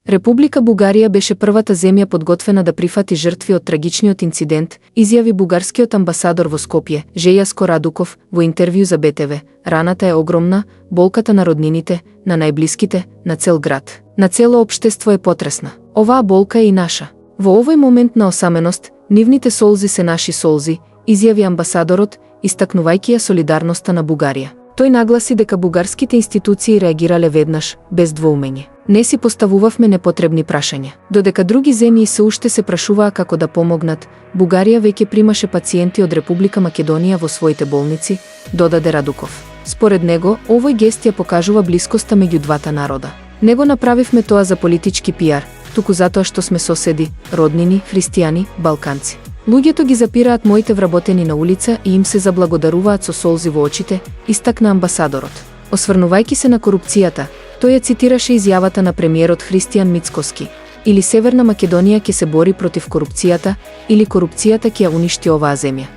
Република Бугарија беше првата земја подготвена да прифати жртви од трагичниот инцидент, изјави бугарскиот амбасадор во Скопје, Желјаско Радуков, во интервју за БТВ. Раната е огромна, болката на роднините, на најблиските, на цел град, на цело општество е потресна. Оваа болка е и наша. Во овој момент на осаменост, нивните солзи се наши солзи, изјави амбасадорот, истакнувајќи ја солидарноста на Бугарија. Тој нагласи дека бугарските институции реагирале веднаш, без двоумење. Не си поставувавме непотребни прашања. Додека други земји се уште се прашуваа како да помогнат, Бугарија веќе примаше пациенти од Република Македонија во своите болници, додаде Радуков. Според него, овој гест ја покажува блискоста меѓу двата народа. Не го направивме тоа за политички пиар, туку затоа што сме соседи, роднини, христијани, балканци. Луѓето ги запираат моите вработени на улица и им се заблагодаруваат со солзи во очите, истакна амбасадорот. Осврнувајќи се на корупцијата, тој ја цитираше изјавата на премиерот Христијан Мицкоски: или Северна Македонија ќе се бори против корупцијата, или корупцијата ќе ја уништи оваа земја.